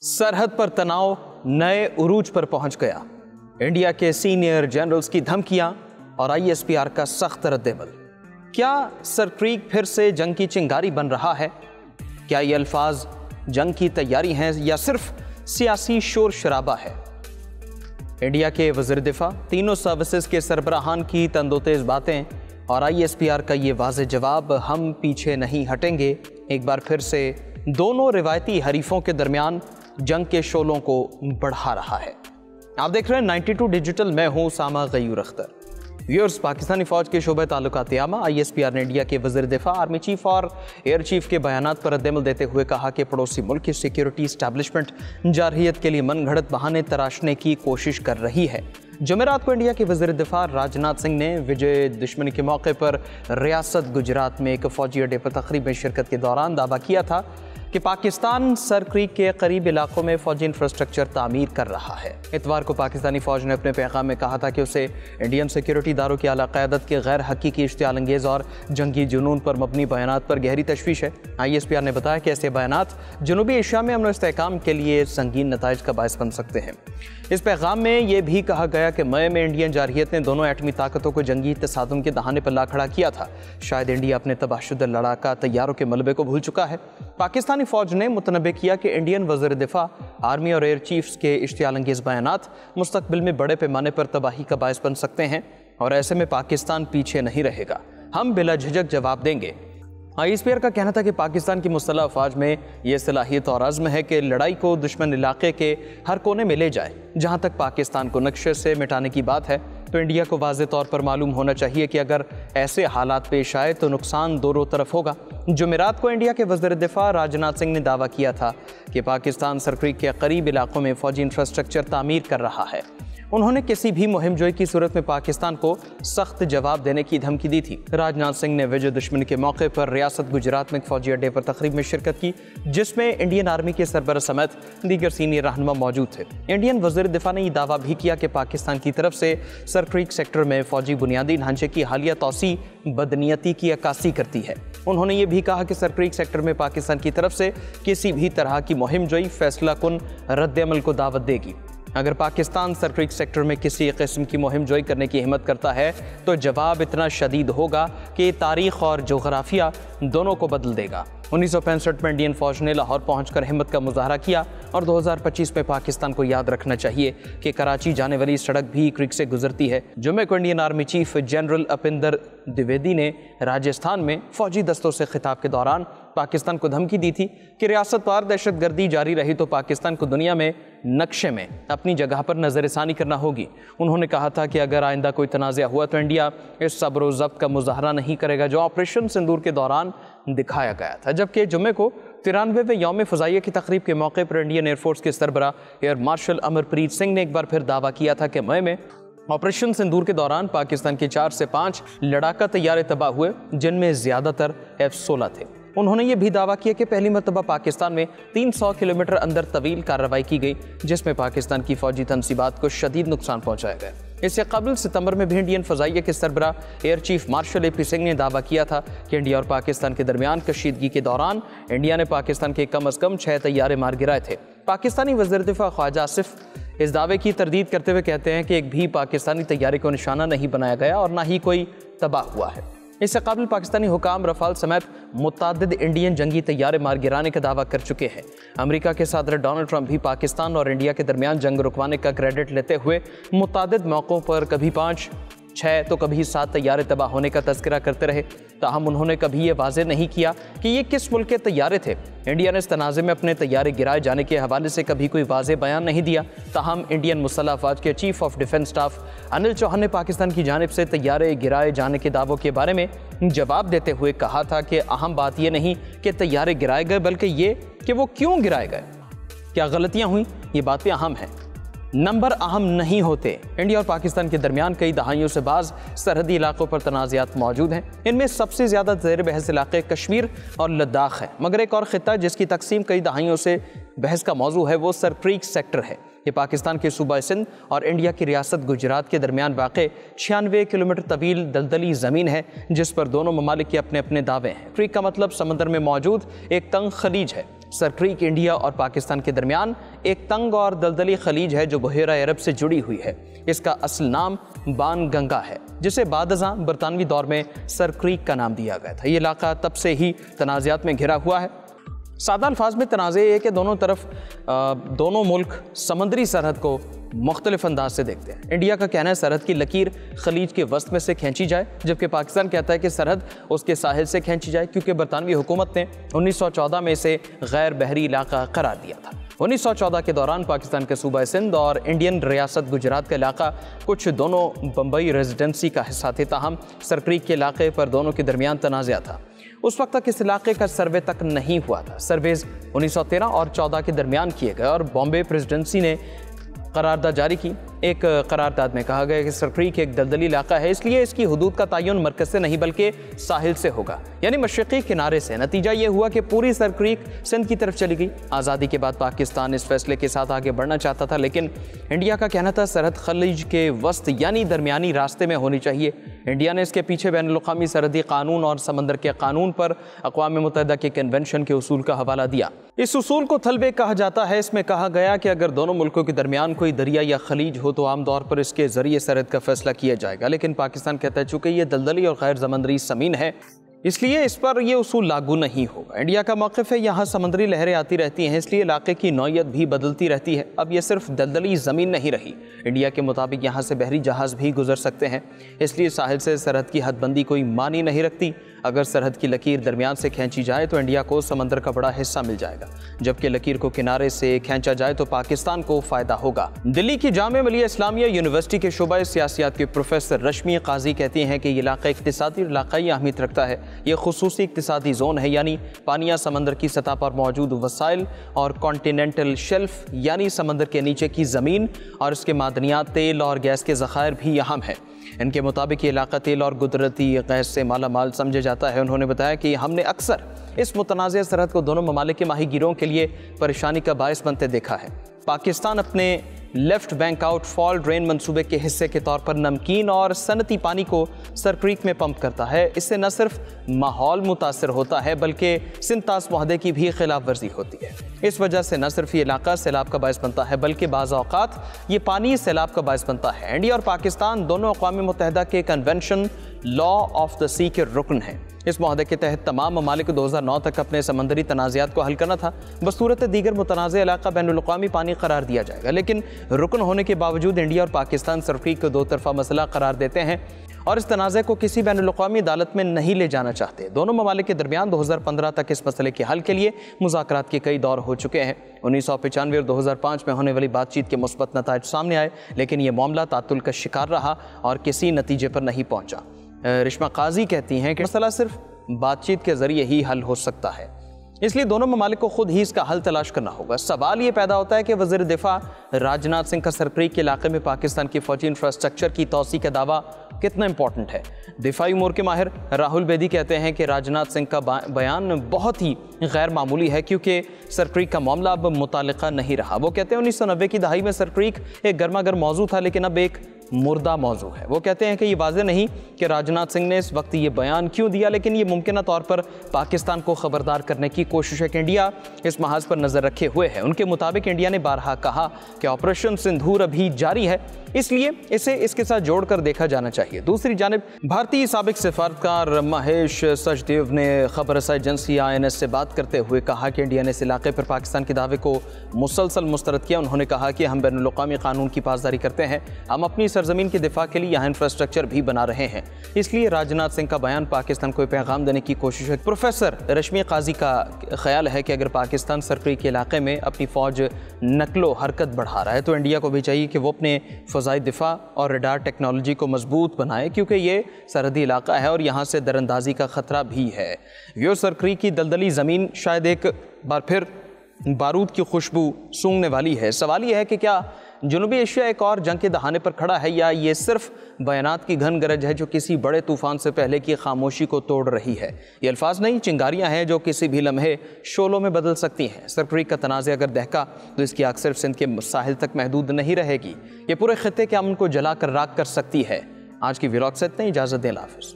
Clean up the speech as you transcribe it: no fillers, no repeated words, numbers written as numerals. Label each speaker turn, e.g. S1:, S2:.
S1: सरहद पर तनाव नए उरूज पर पहुंच गया। इंडिया के सीनियर जनरल्स की धमकियां और ISPR का सख्त रद्देमल। क्या सर क्रीक फिर से जंग की चिंगारी बन रहा है? क्या ये अल्फाज जंग की तैयारी हैं या सिर्फ सियासी शोर शराबा है? इंडिया के वज़ीर दिफा, तीनों सर्विसेज के सरबराहान की तंदोतेज बातें और ISPR का ये वाज़े जवाब, हम पीछे नहीं हटेंगे, एक बार फिर से दोनों रिवायती हरीफों के दरमियान जंग के शोलों को बढ़ा रहा है। आप देख रहे हैं 92 डिजिटल, मैं हूं उसामा गयूर अख्तर। व्यूअर्स, पाकिस्तानी फौज के शोबे ताल्लुकात आमा ISPR ने इंडिया के वज़ीर दिफा, आर्मी चीफ और एयर चीफ के बयानात पर रद्देमल देते हुए कहा कि पड़ोसी मुल्क की सिक्योरिटी इस्टेब्लिशमेंट जारहियत के लिए मनगढ़ंत बहाने तराशने की कोशिश कर रही है। जुमेरात को इंडिया के वज़ीर दिफा राजनाथ सिंह ने विजय दुश्मनी के मौके पर रियासत गुजरात में एक फौजी अड्डे पर तकरीब में शिरकत के दौरान दावा किया था कि पाकिस्तान सर क्रीक के करीब इलाकों में फौजी इंफ्रास्ट्रक्चर तामीर कर रहा है। इतवार को पाकिस्तानी फौज ने अपने पैगाम में कहा था कि उसे इंडियन सिक्योरिटी इदारों की आला क़यादत के गैर हकीकी इश्तियाल अंगेज़ और जंगी जुनून पर मबनी बयानात पर गहरी तशवीश है। ISPR ने बताया कि ऐसे बयानात जनूबी एशिया में अमन व इस्तेहकाम के लिए संगीन नताइज का बायस बन सकते हैं। इस पैगाम में यह भी कहा गया कि मई में इंडियन जारहियत ने दोनों एटमी ताकतों को जंगी तसादुम के दहाने पर ला खड़ा किया था। शायद इंडिया अपने तबाहशुदा लड़ाका तैयारों के मलबे को भूल चुका है। पाकिस्तानी फौज ने मुतनब्बे किया कि इंडियन वज़ीर दिफा, आर्मी और एयर चीफ्स के इश्तियाल अंगेज़ बयानात मुस्तकबिल में बड़े पैमाने पर तबाही का बायस बन सकते हैं और ऐसे में पाकिस्तान पीछे नहीं रहेगा, हम बिला झिझक जवाब देंगे। ISPR का कहना था कि पाकिस्तान की मुसल्लह अफ़वाज में यह सलाहियत और अज़्म है कि लड़ाई को दुश्मन इलाके के हर कोने में ले जाए। जहाँ तक पाकिस्तान को नक्शे से मिटाने की बात है तो इंडिया को वाज़े तौर पर मालूम होना चाहिए कि अगर ऐसे हालात पेश आए तो नुकसान दोनों तरफ होगा। जुमेरात को इंडिया के वज़ीर दिफा राजनाथ सिंह ने दावा किया था कि पाकिस्तान सर क्रीक के करीब इलाकों में फ़ौजी इंफ्रास्ट्रक्चर तामीर कर रहा है। उन्होंने किसी भी मुहिम जोई की सूरत में पाकिस्तान को सख्त जवाब देने की धमकी दी थी। राजनाथ सिंह ने विजय दुश्मनी के मौके पर रियासत गुजरात में एक फौजी अड्डे पर तकरीब में शिरकत की, जिसमें इंडियन आर्मी के सरबराह समेत दीगर सीनियर रहनुमा मौजूद थे। इंडियन वज़ीर दिफा ने यह दावा भी किया कि पाकिस्तान की तरफ से सर क्रीक सेक्टर में फौजी बुनियादी ढांचे की हालिया तौसी बदनीयती की अक्कासी करती है। उन्होंने ये भी कहा कि सर क्रीक सेक्टर में पाकिस्तान की तरफ से किसी भी तरह की मुहिम जोई फैसला कुन रद्द-ए-अमल को दावत देगी। अगर पाकिस्तान सर क्रीक सेक्टर में किसी किस्म की मुहिम जोई करने की हिम्मत करता है तो जवाब इतना शदीद होगा कि तारीख और जोग्राफिया दोनों को बदल देगा। 1965 में इंडियन फौज ने लाहौर पहुंचकर हिम्मत का मुजाहरा किया और 2025 में पाकिस्तान को याद रखना चाहिए कि कराची जाने वाली सड़क भी क्रीक से गुजरती है। जुमे को Indian army chief general Upendra Dwivedi ने राजस्थान में फौजी दस्तों से खिताब के दौरान पाकिस्तान को धमकी दी थी कि रियासत पार दहशतगर्दी जारी रही तो पाकिस्तान को दुनिया में नक्शे में अपनी जगह पर नज़रसानी करना होगी। उन्होंने कहा था कि अगर आइंदा कोई तनाज़ा हुआ तो इंडिया इस सब्र व ज़ब्त का मुजाहरा नहीं करेगा जो ऑपरेशन सिंदूर के दौरान दिखाया गया था। जबकि जुमे को 93वें यौम फ़ज़ाइया की तकरीब के मौके पर इंडियन एयरफोर्स के सरबराह एयर मार्शल अमरप्रीत सिंह ने एक बार फिर दावा किया था कि मई में ऑपरेशन सिंदूर के दौरान पाकिस्तान के 4 से 5 लड़ाका तैयारे तबाह हुए, जिनमें ज़्यादातर F-16 थे। उन्होंने ये भी दावा किया कि पहली मरतबा पाकिस्तान में 300 किलोमीटर अंदर तवील कार्रवाई की गई, जिसमें पाकिस्तान की फौजी तनसीबात को शदीद नुकसान पहुंचाया गया। इससे कबल सितंबर में भी इंडियन फ़ज़ाइया के सरबराह air chief marshal AP Singh ने दावा किया था कि इंडिया और पाकिस्तान के दरमियान कशीदगी के दौरान इंडिया ने पाकिस्तान के कम अज़ कम 6 तैयारे मार गिराए थे। पाकिस्तानी वज़ीर दिफा ख्वाजा आसिफ इस दावे की तरदीद करते हुए कहते हैं कि एक भी पाकिस्तानी तैयारे को निशाना नहीं बनाया गया और ना ही कोई तबाह हुआ है। इससे कबल पाकिस्तानी हुकाम रफाल समेत मुतअद्दिद इंडियन जंगी तैयारे मार गिराने का दावा कर चुके हैं। अमेरिका के सदर डोनाल्ड ट्रंप भी पाकिस्तान और इंडिया के दरमियान जंग रुकवाने का क्रेडिट लेते हुए मुतअद्दिद मौक़ों पर कभी 5, 6 तो कभी 7 तैयारे तबाह होने का तज़किरा करते रहे। ताहम उन्होंने कभी ये वाज़े नहीं किया कि ये किस मुल्क के तैयारे थे। इंडिया ने इस तनाज़े में अपने तैयारे गिराए जाने के हवाले से कभी कोई वाज़े बयान नहीं दिया। ताहम इंडियन मुसल्लह अफ़वाज के chief of defence staff Anil Chauhan ने पाकिस्तान की जानिब से तैयारे गिराए जाने के दावों के बारे में जवाब देते हुए कहा था कि अहम बात यह नहीं कि तैयारे गिराए गए, बल्कि ये कि वो क्यों गिराए गए, क्या गलतियाँ हुई, ये बातें अहम हैं, नंबर अहम नहीं होते। इंडिया और पाकिस्तान के दरमियान कई दहाइयों से बाज सरहदी इलाकों पर तनाज़ात मौजूद हैं। इनमें सबसे ज़्यादा ज़ेर बहस इलाके कश्मीर और लद्दाख है, मगर एक और ख़ित्ता जिसकी तकसीम कई दहाइयों से बहस का मौजू है वो सर क्रीक सेक्टर है। ये पाकिस्तान के सूबा सिंध और इंडिया की रियासत गुजरात के दरमियान वाक़े 96 किलोमीटर तवील दलदली ज़मीन है, जिस पर दोनों ममालिक के अपने अपने दावे हैं। क्रीक का मतलब समंदर में मौजूद एक तंग खलीज है। سرکریک انڈیا اور پاکستان کے درمیان ایک تنگ اور دلدلی خلیج ہے جو بحیرہ عرب سے جڑی ہوئی ہے۔ اس کا اصل نام بان گنگا ہے، جسے بعد ازاں برطانوی دور میں سرکریک کا نام دیا گیا تھا۔ یہ علاقہ تب سے ہی تنازعات میں گھرا ہوا ہے۔ سادہ الفاظ میں تنازع یہ ہے کہ دونوں ملک سمندری سرحد کو مختلف انداز سے دیکھتے ہیں۔ انڈیا کا کہنا ہے سرحد کی لکیر خلیج کے وسط میں سے کھینچی جائے، جبکہ پاکستان کہتا ہے کہ سرحد اس کے ساحل سے کھینچی جائے، کیونکہ برطانوی حکومت نے 1914 میں اسے غیر بحری علاقہ قرار دیا تھا۔ 1914 کے دوران پاکستان کے صوبہ سندھ اور انڈین ریاست گجرات کا علاقہ کچھ دونوں بمبئی ریزیڈنسی کا حصہ تھے، تاہم سرکریک کے علاقے پر دونوں کے درمیان تنازع تھا۔ اس وقت تک اس علاقے کا سروے تک نہیں ہوا تھا۔ سرویز 1913 اور 14 کے درمیان کیے گئے اور بامبے پریزیڈنسی نے قرارداد جاری کی۔ ایک قرارداد میں کہا گیا کہ سرکریک ایک دلدلی علاقہ ہے، اس لیے اس کی حدود کا تعین مرکز سے نہیں بلکہ ساحل سے ہوگا، یعنی مشرقی کنارے سے۔ نتیجہ یہ ہوا کہ پوری سرکریک سندھ کی طرف چلی گئی۔ آزادی کے بعد پاکستان اس فیصلے کے ساتھ آگے بڑھنا چاہتا تھا، لیکن انڈیا کا کہنا تھا سرحد خلیج کے وسط یعنی درمیانی راستے میں ہونی چاہیے۔ انڈیا نے اس کے پیچھے بین الاقوامی سرحدی قانون اور سمندر کے قانون پر اقوام متحدہ کے کنونشن کے اصول کا حوالہ دیا۔ اس اصول کو تھلبے کہا جاتا ہے۔ اس میں کہا گیا کہ اگر دونوں ملکوں کے درمیان کوئی دریا یا خلیج ہو تو عام طور پر اس کے ذریعے سرحد کا فیصلہ کیا جائے گا، لیکن پاکستان کہتا ہے چونکہ یہ دلدلی اور غیر سمندری زمین ہے اس لیے اس پر یہ اصول لاگو نہیں ہوگا۔ انڈیا کا موقف ہے یہاں سمندری لہریں آتی رہتی ہیں، اس لیے علاقے کی نوعیت بھی بدلتی رہتی ہے۔ اب یہ صرف دلدلی زمین نہیں رہی، انڈیا کے مطابق یہاں سے بحری جہاز بھی گزر سکتے ہیں، اس لیے ساحل سے سرحد کی حد بندی کوئی معنی نہیں رکھتی۔ اگر سرحد کی لکیر درمیان سے کھینچی جائے تو انڈیا کو سمندر کا بڑا حصہ مل جائے گا، جبکہ لکیر کو کنارے سے کھینچا جائے تو پاکستان کو فائدہ ہوگا۔ دلی کی جامعہ ملیہ اسلامیہ یونیورسٹی کے شعبہ سیاسیات کے پروفیسر رشمی قاضی کہتی ہیں کہ یہ علاقہ اقتصادی اور علاقائی اہمیت رکھتا ہے۔ یہ خصوصی اقتصادی زون ہے، یعنی پانی یا سمندر کی سطح پر موجود وسائل اور کانٹیننٹل شیلف یعنی سمندر کے نیچے کی زمین اور اس کے معدنیات، تیل اور گیس کے ذخائر بھی اہم ہیں۔ ان کے مطابق یہ علاقہ تیل اور قدرتی گیس سے مالا مال سمجھا جاتا ہے۔ انہوں نے بتایا کہ ہم نے اکثر اس متنازع سرحد کو دونوں ممالک کے ماہی گیروں کے لیے پریشانی کا باعث بنتے دیکھا ہے۔ پاکستان اپنے لیفٹ بینک آؤٹ فال ڈرین منصوبے کے حصے کے طور پر نمکین اور صنعتی پانی کو سرکریک میں پمپ کرتا ہے۔ اس سے نہ صرف ماحول متاثر ہوتا ہے بلکہ سندھ طاس معاہدے کی بھی خلاف ورزی ہوتی ہے۔ اس وجہ سے نہ صرف یہ علاقہ سیلاب کا باعث بنتا ہے بلکہ بعض اوقات یہ پانی سیلاب کا باعث بنتا ہے۔ انڈیا اور پاکستان دونوں اقوام متحدہ کے کنونشن لا آف دا سی کے رکن ہیں۔ اس معاہدے کے تحت تمام ممالک کو 2009 تک اپنے سمندری تنازعات کو حل کرنا تھا۔ بصورت دیگر متنازع علاقہ بین الاقوامی پانی قرار دیا جائے گا، لیکن رکن ہونے کے باوجود انڈیا اور پاکستان سرکریک کو دو طرفہ مسئلہ قرار دیتے ہیں اور اس تنازع کو کسی بین الاقوامی عدالت میں نہیں لے جانا چاہتے۔ دونوں ممالک کے درمیان 2015 تک اس مسئلے کے حل کے لیے مذاکرات کے کئی دور ہو چکے ہیں۔ 1995 اور 2005 میں ہونے والی بات چیت کے مثبت نتائج سامنے آئے، لیکن یہ معاملہ تعطل کا شکار رہا اور کسی نتیجے پر نہیں پہنچا۔ رشما قاضی کہتی ہیں کہ مسئلہ صرف بات چیت کے ذریعے ہی حل ہو سکتا ہے، اس لیے دونوں ممالک کو خود ہی اس کا حل تلاش کرنا ہوگا۔ سوال یہ پیدا ہوتا ہے کہ وزیر دفاع راجناتھ سنگھ کا سرکریک کے علاقے میں پاکستان کی فوجی انفراسٹرکچر کی توسیع کا دعویٰ کتنا امپورٹنٹ ہے۔ دفاعی امور کے ماہر راہل بیدی کہتے ہیں کہ راجناتھ سنگھ کا بیان بہت ہی غیر معمولی ہے کیونکہ سرکریک کا معاملہ اب متعلقہ نہیں رہا۔ وہ کہتے ہیں 1990 کی دہائی میں سرکریک ایک گرما گرم موضوع تھا، لیکن اب ایک مردہ موضوع ہے۔ وہ کہتے ہیں کہ یہ واضح نہیں کہ راجناتھ سنگھ نے اس وقت یہ بیان کیوں دیا، لیکن یہ ممکنہ طور پر پاکستان کو خبردار کرنے کی کوشش ہے کہ انڈیا اس محاذ پر نظر رکھے ہوئے ہے۔ ان کے مطابق انڈیا نے بارہا کہا کہ آپریشن سندھور ابھی جاری ہے، اس لیے اسے اس کے ساتھ جوڑ کر دیکھا جانا چاہیے۔ دوسری جانب بھارتی سابق سفارتکار مہیش سچدیو نے خبر رسائی ایجنسی INS سے بات کرتے ہوئے کہا کہ انڈیا نے اس علاقے پر پاکستان کے دعوے کو مسلسل مسترد کیا۔ انہوں نے کہا کہ ہم بین الاقوامی قانون کی پاسداری کرتے ہیں، ہم اپنی سرزمین کے دفاع کے لیے یہاں انفراسٹرکچر بھی بنا رہے ہیں، اس لیے راجناتھ سنگھ کا بیان پاکستان کو پیغام دینے کی کوشش ہے۔ پروفیسر رشمی قاضی کا خیال ہے کہ اگر پاکستان سرکریک کے علاقے میں اپنی فوج نقل و حرکت بڑھا رہا ہے تو انڈیا کو بھی چاہیے کہ وہ اپنے فضائی دفاع اور ریڈار ٹیکنالوجی کو مضبوط بنائے، کیونکہ یہ سرحدی علاقہ ہے اور یہاں سے دراندازی کا خطرہ بھی ہے۔ یہ سرکریک کی دلدلی زمین شاید ایک بار پھر بارود کی خوشبو سونگھنے والی ہے۔ سوال یہ ہے کہ کیا جنوبی ایشیا ایک اور جنگ کے دہانے پر کھڑا ہے یا یہ صرف بیانات کی گھن گرج ہے جو کسی بڑے طوفان سے پہلے کی خاموشی کو توڑ رہی ہے۔ یہ الفاظ نہیں، چنگاریاں ہیں جو کسی بھی لمحے شعلوں میں بدل سکتی ہیں۔ سرکریک کا تنازع اگر دہکا تو اس کی آگ صرف سندھ کے ساحل تک محدود نہیں رہے گی، یہ پورے خطے کے امن کو جلا کر راکھ کر سکتی ہے۔ آج کی ویلاگ سے اتنا ہی، اجازت دیں، اللہ حافظ۔